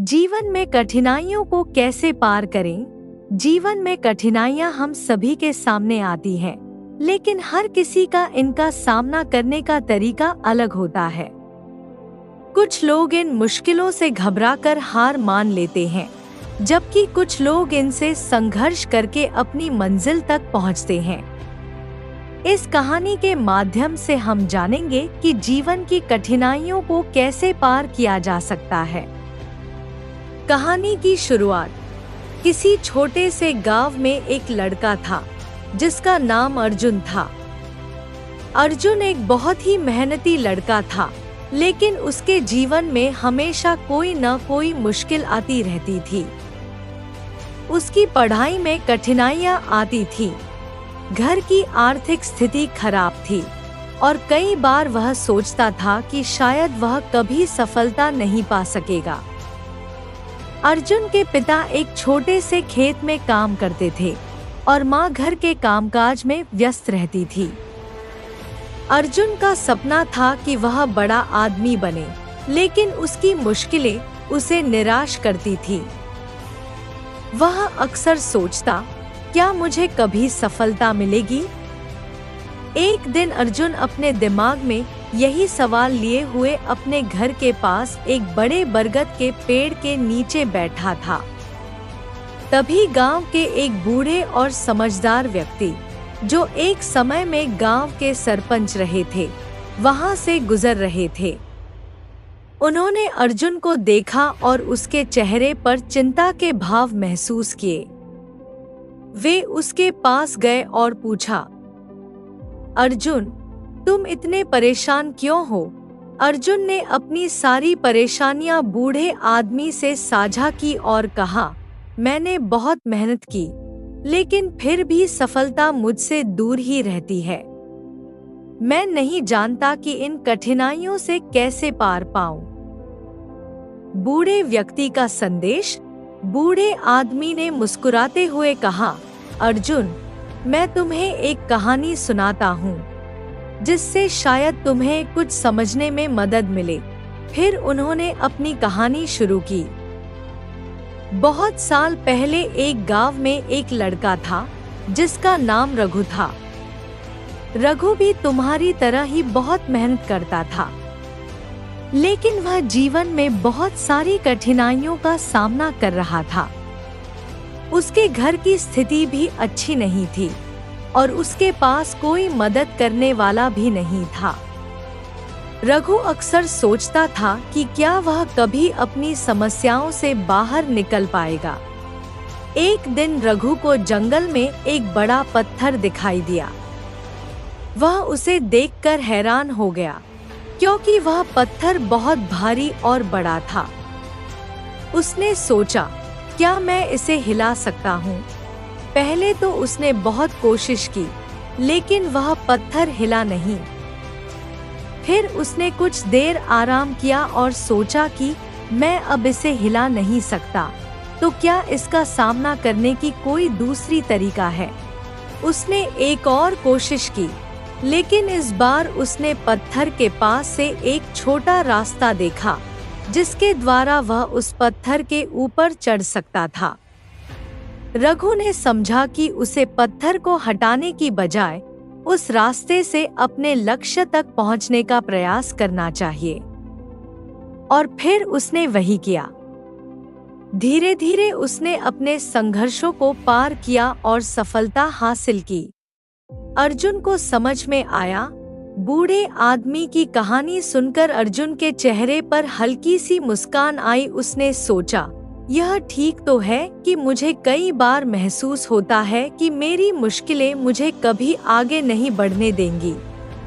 जीवन में कठिनाइयों को कैसे पार करें? जीवन में कठिनाइयां हम सभी के सामने आती हैं, लेकिन हर किसी का इनका सामना करने का तरीका अलग होता है। कुछ लोग इन मुश्किलों से घबराकर हार मान लेते हैं, जबकि कुछ लोग इनसे संघर्ष करके अपनी मंजिल तक पहुंचते हैं। इस कहानी के माध्यम से हम जानेंगे कि जीवन की कठिनाइयों को कैसे पार किया जा सकता है। कहानी की शुरुआत किसी छोटे से गांव में एक लड़का था जिसका नाम अर्जुन था। अर्जुन एक बहुत ही मेहनती लड़का था, लेकिन उसके जीवन में हमेशा कोई न कोई मुश्किल आती रहती थी। उसकी पढ़ाई में कठिनाइयां आती थी, घर की आर्थिक स्थिति खराब थी और कई बार वह सोचता था कि शायद वह कभी सफलता नहीं पा सकेगा। अर्जुन के पिता एक छोटे से खेत में काम करते थे और माँ घर के कामकाज में व्यस्त रहती थी। अर्जुन का सपना था कि वह बड़ा आदमी बने, लेकिन उसकी मुश्किलें उसे निराश करती थी। वह अक्सर सोचता, क्या मुझे कभी सफलता मिलेगी? एक दिन अर्जुन अपने दिमाग में यही सवाल लिए हुए अपने घर के पास एक बड़े बरगद के पेड़ के नीचे बैठा था। तभी गांव के एक बूढ़े और समझदार व्यक्ति, जो एक समय में गांव के सरपंच रहे थे, वहां से गुजर रहे थे। उन्होंने अर्जुन को देखा और उसके चेहरे पर चिंता के भाव महसूस किए। वे उसके पास गए और पूछा, अर्जुन, तुम इतने परेशान क्यों हो? अर्जुन ने अपनी सारी परेशानियां बूढ़े आदमी से साझा की और कहा, मैंने बहुत मेहनत की, लेकिन फिर भी सफलता मुझसे दूर ही रहती है। मैं नहीं जानता कि इन कठिनाइयों से कैसे पार पाऊं। बूढ़े व्यक्ति का संदेश। बूढ़े आदमी ने मुस्कुराते हुए कहा, अर्जुन, मैं तुम्हें एक कहानी सुनाता हूँ, जिससे शायद तुम्हें कुछ समझने में मदद मिले। फिर उन्होंने अपनी कहानी शुरू की। बहुत साल पहले एक गांव में एक लड़का था जिसका नाम रघु था। रघु भी तुम्हारी तरह ही बहुत मेहनत करता था, लेकिन वह जीवन में बहुत सारी कठिनाइयों का सामना कर रहा था। उसके घर की स्थिति भी अच्छी नहीं थी और उसके पास कोई मदद करने वाला भी नहीं था। रघु अक्सर सोचता था कि क्या वह कभी अपनी समस्याओं से बाहर निकल पाएगा। एक दिन रघु को जंगल में एक बड़ा पत्थर दिखाई दिया। वह उसे देखकर हैरान हो गया, क्योंकि वह पत्थर बहुत भारी और बड़ा था। उसने सोचा, क्या मैं इसे हिला सकता हूँ? पहले तो उसने बहुत कोशिश की, लेकिन वह पत्थर हिला नहीं। फिर उसने कुछ देर आराम किया और सोचा कि मैं अब इसे हिला नहीं सकता, तो क्या इसका सामना करने की कोई दूसरी तरीका है? उसने एक और कोशिश की, लेकिन इस बार उसने पत्थर के पास से एक छोटा रास्ता देखा, जिसके द्वारा वह उस पत्थर के ऊपर चढ़ सकता था। रघु ने समझा कि उसे पत्थर को हटाने की बजाय उस रास्ते से अपने लक्ष्य तक पहुंचने का प्रयास करना चाहिए, और फिर उसने वही किया। धीरे धीरे उसने अपने संघर्षों को पार किया और सफलता हासिल की। अर्जुन को समझ में आया। बूढ़े आदमी की कहानी सुनकर अर्जुन के चेहरे पर हल्की सी मुस्कान आई। उसने सोचा, यह ठीक तो है कि मुझे कई बार महसूस होता है कि मेरी मुश्किलें मुझे कभी आगे नहीं बढ़ने देंगी,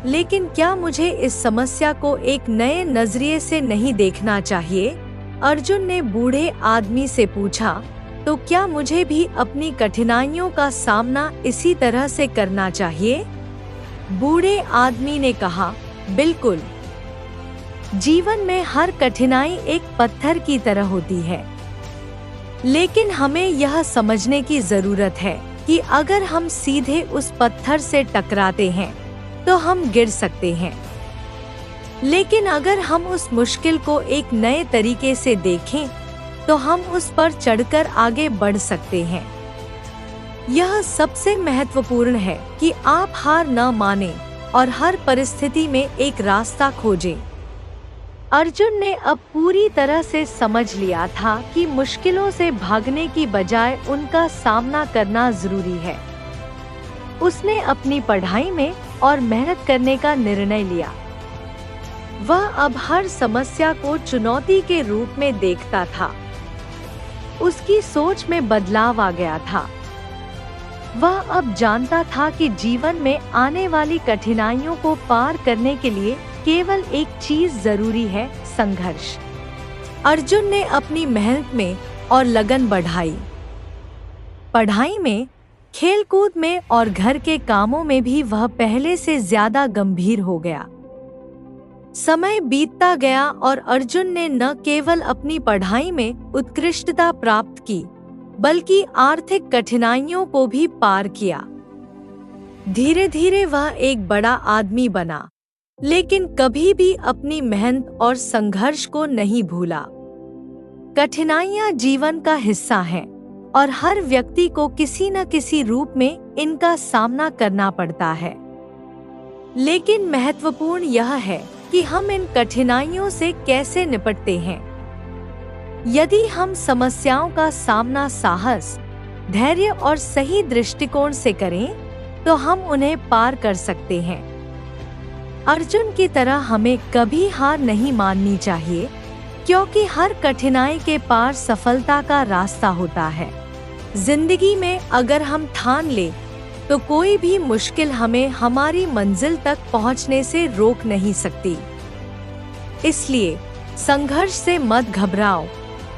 लेकिन क्या मुझे इस समस्या को एक नए नजरिए से नहीं देखना चाहिए? अर्जुन ने बूढ़े आदमी से पूछा, तो क्या मुझे भी अपनी कठिनाइयों का सामना इसी तरह से करना चाहिए? बूढ़े आदमी ने कहा, बिल्कुल। जीवन में हर कठिनाई एक पत्थर की तरह होती है, लेकिन हमें यह समझने की जरूरत है कि अगर हम सीधे उस पत्थर से टकराते हैं तो हम गिर सकते हैं, लेकिन अगर हम उस मुश्किल को एक नए तरीके से देखें तो हम उस पर चढ़कर आगे बढ़ सकते हैं। यह सबसे महत्वपूर्ण है कि आप हार न मानें और हर परिस्थिति में एक रास्ता खोजें। अर्जुन ने अब पूरी तरह से समझ लिया था कि मुश्किलों से भागने की बजाय उनका सामना करना जरूरी है। उसने अपनी पढ़ाई में और मेहनत करने का निर्णय लिया। वह अब हर समस्या को चुनौती के रूप में देखता था। उसकी सोच में बदलाव आ गया था। वह अब जानता था कि जीवन में आने वाली कठिनाइयों को पार करने के लिए केवल एक चीज जरूरी है, संघर्ष। अर्जुन ने अपनी मेहनत में और लगन बढ़ाई। पढ़ाई में, खेलकूद में और घर के कामों में भी वह पहले से ज्यादा गंभीर हो गया। समय बीतता गया और अर्जुन ने न केवल अपनी पढ़ाई में उत्कृष्टता प्राप्त की, बल्कि आर्थिक कठिनाइयों को भी पार किया। धीरे धीरे वह एक बड़ा आदमी बना, लेकिन कभी भी अपनी मेहनत और संघर्ष को नहीं भूला। कठिनाइयां जीवन का हिस्सा हैं और हर व्यक्ति को किसी न किसी रूप में इनका सामना करना पड़ता है। लेकिन महत्वपूर्ण यह है कि हम इन कठिनाइयों से कैसे निपटते हैं। यदि हम समस्याओं का सामना साहस, धैर्य और सही दृष्टिकोण से करें, तो हम उन्हें पार कर सकते हैं। अर्जुन की तरह हमें कभी हार नहीं माननी चाहिए, क्योंकि हर कठिनाई के पार सफलता का रास्ता होता है। जिंदगी में अगर हम ठान ले, तो कोई भी मुश्किल हमें हमारी मंजिल तक पहुंचने से रोक नहीं सकती। इसलिए संघर्ष से मत घबराओ,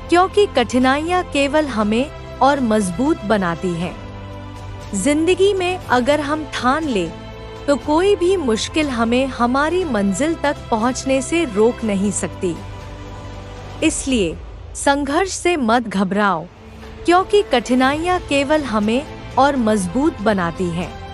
क्योंकि कठिनाइयां केवल हमें और मजबूत बनाती हैं। जिंदगी में अगर हम ठान ले, तो कोई भी मुश्किल हमें हमारी मंजिल तक पहुंचने से रोक नहीं सकती। इसलिए संघर्ष से मत घबराओ, क्योंकि कठिनाइयां केवल हमें और मजबूत बनाती हैं।